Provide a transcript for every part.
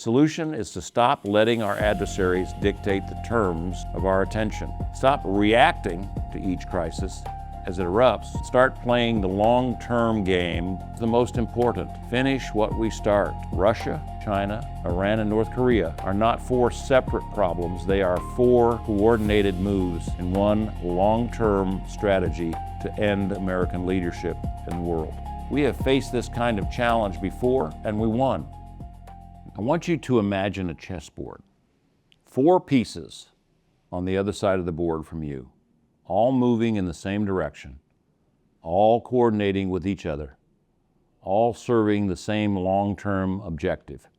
solution is to stop letting our adversaries dictate the terms of our attention. Stop reacting to each crisis as it erupts. Start playing the long-term game. The most important, finish what we start. Russia, China, Iran, and North Korea are not four separate problems. They are four coordinated moves in one long-term strategy to end American leadership in the world. We have faced this kind of challenge before, and we won. I want you to imagine a chessboard. Four pieces on the other side of the board from you, all moving in the same direction, all coordinating with each other, all serving the same long-term objective,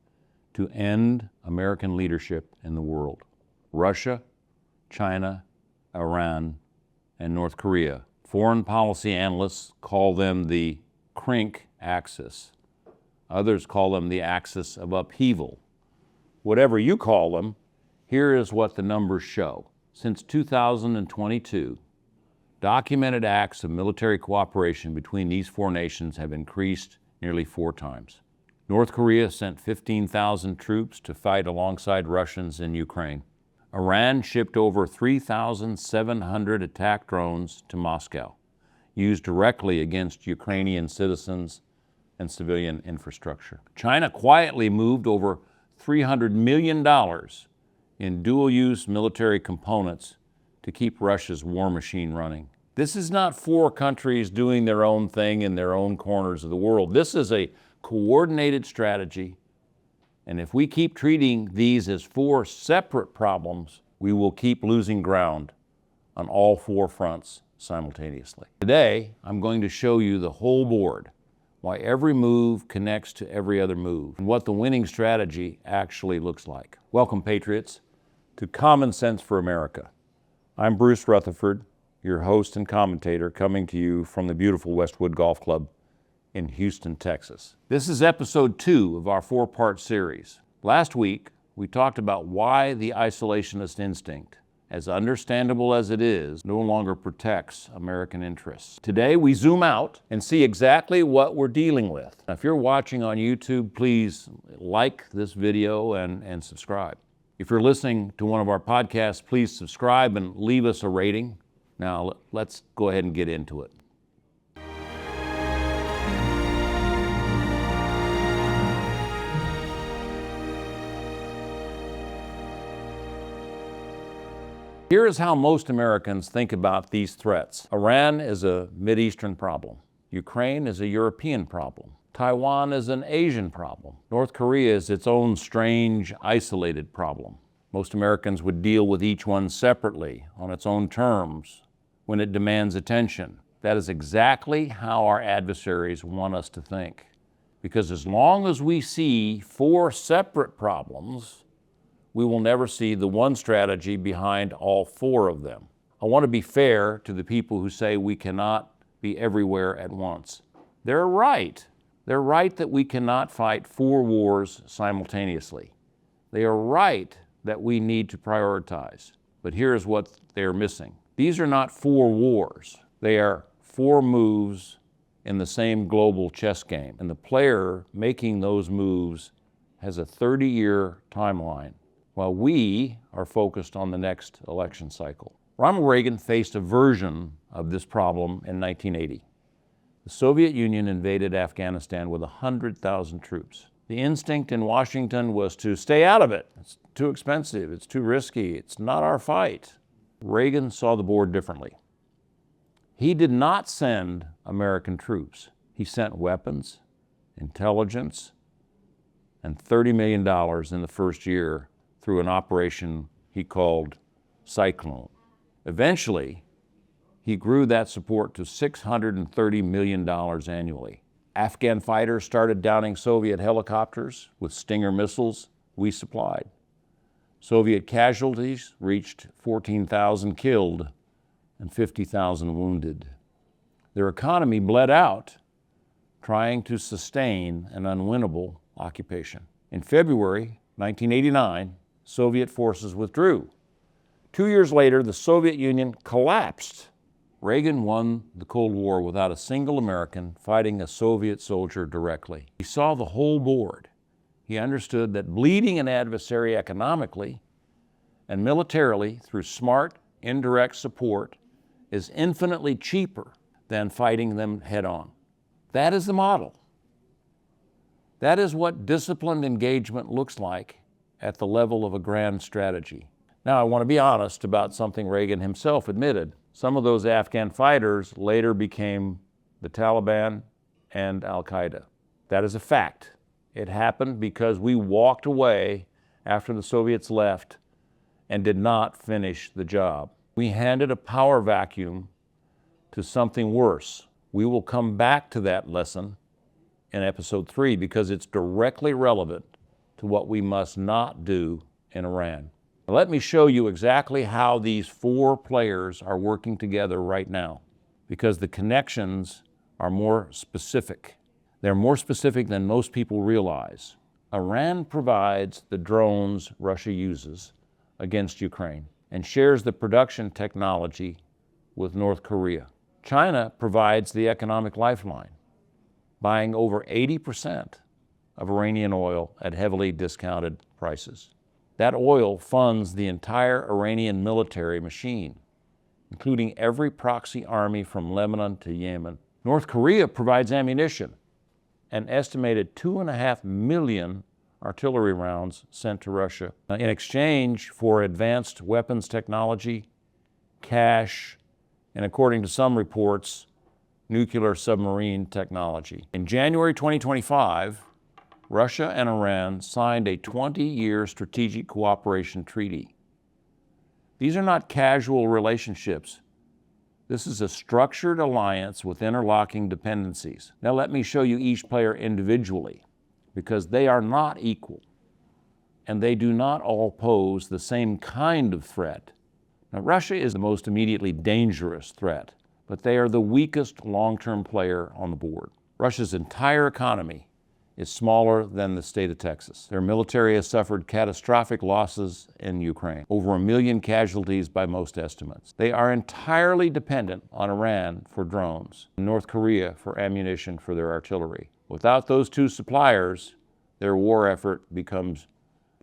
to end American leadership in the world. Russia, China, Iran, and North Korea. Foreign policy analysts call them the CRINC axis. Others call them the axis of upheaval. Whatever you call them, here is what the numbers show. Since 2022, documented acts of military cooperation between these four nations have increased nearly 4 times. North Korea sent 15,000 troops to fight alongside Russians in Ukraine. Iran shipped over 3,700 attack drones to Moscow, used directly against Ukrainian citizens and civilian infrastructure. China quietly moved over $300 million in dual-use military components to keep Russia's war machine running. This is not four countries doing their own thing in their own corners of the world. This is a coordinated strategy, and if we keep treating these as four separate problems, we will keep losing ground on all four fronts simultaneously. Today, I'm going to show you the whole board, why every move connects to every other move, and what the winning strategy actually looks like. Welcome, Patriots, to Common Sense for America. I'm Bruce Rutherford, your host and commentator, coming to you from the beautiful Westwood Golf Club in Houston, Texas. This is episode 2 of our 4-part series. Last week, we talked about why the isolationist instinct, as understandable as it is, no longer protects American interests. Today, we zoom out and see exactly what we're dealing with. Now, if you're watching on YouTube, please like this video and subscribe. If you're listening to one of our podcasts, please subscribe and leave us a rating. Now, let's go ahead and get into it. Here is how most Americans think about these threats. Iran is a Mideastern problem. Ukraine is a European problem. Taiwan is an Asian problem. North Korea is its own strange, isolated problem. Most Americans would deal with each one separately, on its own terms, when it demands attention. That is exactly how our adversaries want us to think. Because as long as we see four separate problems, we will never see the one strategy behind all four of them. I want to be fair to the people who say we cannot be everywhere at once. They're right. They're right that we cannot fight 4 wars simultaneously. They are right that we need to prioritize. But here's what they're missing. These are not 4 wars. They are 4 moves in the same global chess game. And the player making those moves has a 30-year timeline, while we are focused on the next election cycle. Ronald Reagan faced a version of this problem in 1980. The Soviet Union invaded Afghanistan with 100,000 troops. The instinct in Washington was to stay out of it. It's too expensive, it's too risky, it's not our fight. Reagan saw the board differently. He did not send American troops. He sent weapons, intelligence, and $30 million in the first year through an operation he called Cyclone. Eventually, he grew that support to $630 million annually. Afghan fighters started downing Soviet helicopters with Stinger missiles we supplied. Soviet casualties reached 14,000 killed and 50,000 wounded. Their economy bled out, trying to sustain an unwinnable occupation. In February 1989, Soviet forces withdrew. 2 years later, the Soviet Union collapsed. Reagan won the Cold War without a single American fighting a Soviet soldier directly. He saw the whole board. He understood that bleeding an adversary economically and militarily through smart, indirect support is infinitely cheaper than fighting them head-on. That is the model. That is what disciplined engagement looks like at the level of a grand strategy. Now, I want to be honest about something Reagan himself admitted. Some of those Afghan fighters later became the Taliban and Al-Qaeda. That is a fact. It happened because we walked away after the Soviets left and did not finish the job. We handed a power vacuum to something worse. We will come back to that lesson in episode 3 because it's directly relevant to what we must not do in Iran. Now, let me show you exactly how these 4 players are working together right now, because the connections are more specific. They're more specific than most people realize. Iran provides the drones Russia uses against Ukraine and shares the production technology with North Korea. China provides the economic lifeline, buying over 80% of Iranian oil at heavily discounted prices. That oil funds the entire Iranian military machine, including every proxy army from Lebanon to Yemen. North Korea provides ammunition, an estimated 2.5 million artillery rounds sent to Russia in exchange for advanced weapons technology, cash, and according to some reports, nuclear submarine technology. In January 2025, Russia and Iran signed a 20-year strategic cooperation treaty. These are not casual relationships. This is a structured alliance with interlocking dependencies. Now let me show you each player individually, because they are not equal, and they do not all pose the same kind of threat. Now, Russia is the most immediately dangerous threat, but they are the weakest long-term player on the board. Russia's entire economy is smaller than the state of Texas. Their military has suffered catastrophic losses in Ukraine, over 1 million casualties by most estimates. They are entirely dependent on Iran for drones, and North Korea for ammunition for their artillery. Without those 2 suppliers, their war effort becomes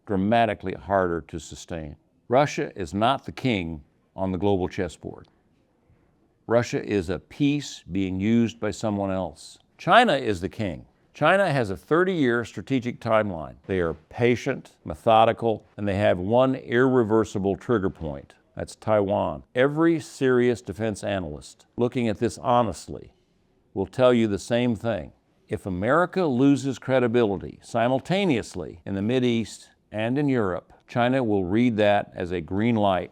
dramatically harder to sustain. Russia is not the king on the global chessboard. Russia is a piece being used by someone else. China is the king. China has a 30-year strategic timeline. They are patient, methodical, and they have one irreversible trigger point. That's Taiwan. Every serious defense analyst looking at this honestly will tell you the same thing. If America loses credibility simultaneously in the Mideast and in Europe, China will read that as a green light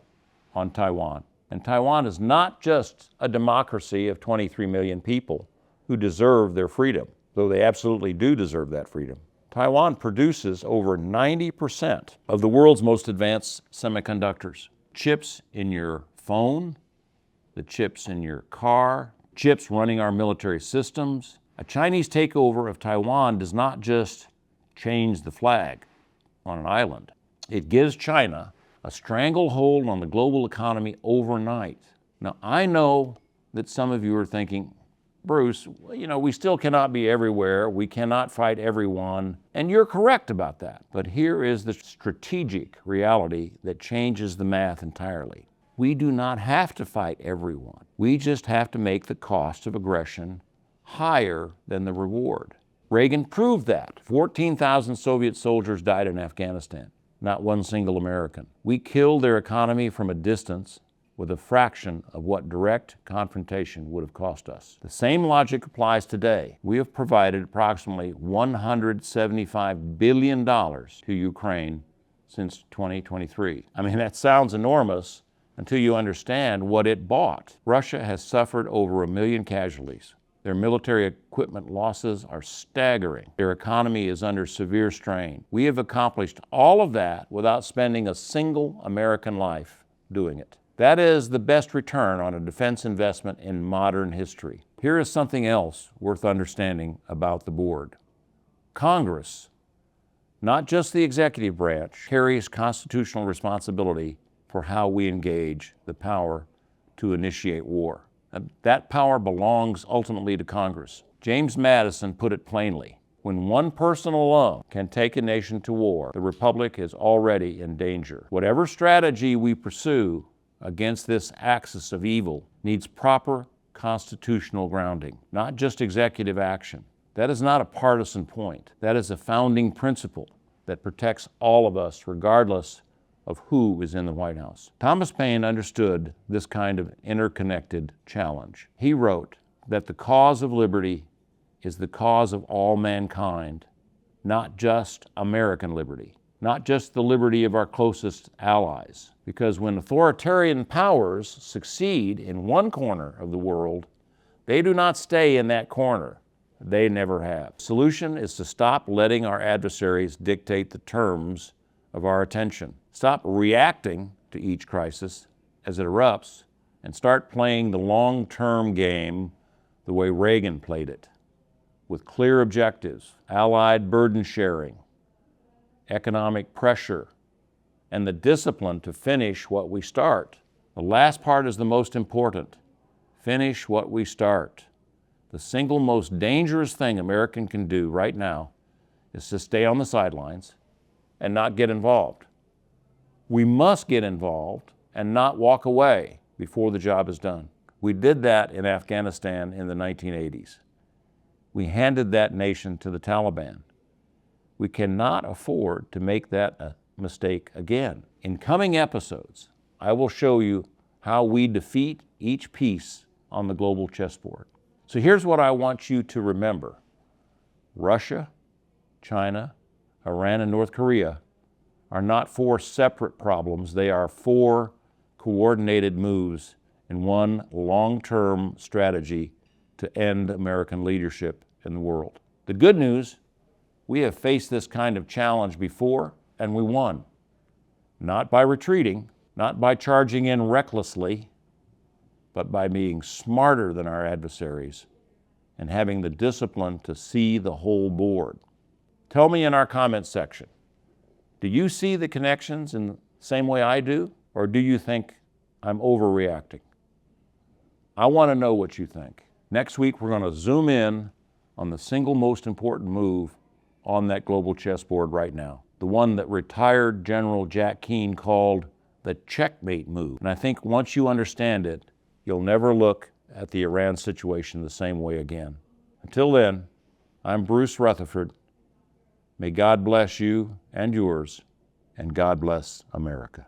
on Taiwan. And Taiwan is not just a democracy of 23 million people who deserve their freedom, though they absolutely do deserve that freedom. Taiwan produces over 90% of the world's most advanced semiconductors. Chips in your phone, the chips in your car, chips running our military systems. A Chinese takeover of Taiwan does not just change the flag on an island. It gives China a stranglehold on the global economy overnight. Now, I know that some of you are thinking, Bruce, we still cannot be everywhere. We cannot fight everyone. And you're correct about that. But here is the strategic reality that changes the math entirely. We do not have to fight everyone. We just have to make the cost of aggression higher than the reward. Reagan proved that. 14,000 Soviet soldiers died in Afghanistan, not one single American. We killed their economy from a distance with a fraction of what direct confrontation would have cost us. The same logic applies today. We have provided approximately $175 billion to Ukraine since 2023. I mean, that sounds enormous until you understand what it bought. Russia has suffered over 1 million casualties. Their military equipment losses are staggering. Their economy is under severe strain. We have accomplished all of that without spending a single American life doing it. That is the best return on a defense investment in modern history. Here is something else worth understanding about the board. Congress, not just the executive branch, carries constitutional responsibility for how we engage the power to initiate war. That power belongs ultimately to Congress. James Madison put it plainly, When one person alone can take a nation to war, the republic is already in danger. Whatever strategy we pursue against this axis of evil needs proper constitutional grounding, not just executive action. That is not a partisan point. That is a founding principle that protects all of us, regardless of who is in the White House. Thomas Paine understood this kind of interconnected challenge. He wrote that the cause of liberty is the cause of all mankind, not just American liberty, not just the liberty of our closest allies. Because when authoritarian powers succeed in one corner of the world, they do not stay in that corner. They never have. The solution is to stop letting our adversaries dictate the terms of our attention. Stop reacting to each crisis as it erupts and start playing the long-term game the way Reagan played it, with clear objectives, allied burden sharing, economic pressure, and the discipline to finish what we start. The last part is the most important. Finish what we start. The single most dangerous thing America can do right now is to stay on the sidelines and not get involved. We must get involved and not walk away before the job is done. We did that in Afghanistan in the 1980s. We handed that nation to the Taliban. We cannot afford to make that a mistake again. In coming episodes, I will show you how we defeat each piece on the global chessboard. So here's what I want you to remember. Russia, China, Iran, and North Korea are not four separate problems. They are four coordinated moves in one long-term strategy to end American leadership in the world. The good news, we have faced this kind of challenge before, and we won. Not by retreating, not by charging in recklessly, but by being smarter than our adversaries and having the discipline to see the whole board. Tell me in our comments section, do you see the connections in the same way I do, or do you think I'm overreacting? I want to know what you think. Next week, we're going to zoom in on the single most important move on that global chessboard right now, the one that retired General Jack Keane called the checkmate move. And I think once you understand it, you'll never look at the Iran situation the same way again. Until then, I'm Bruce Rutherford. May God bless you and yours, and God bless America.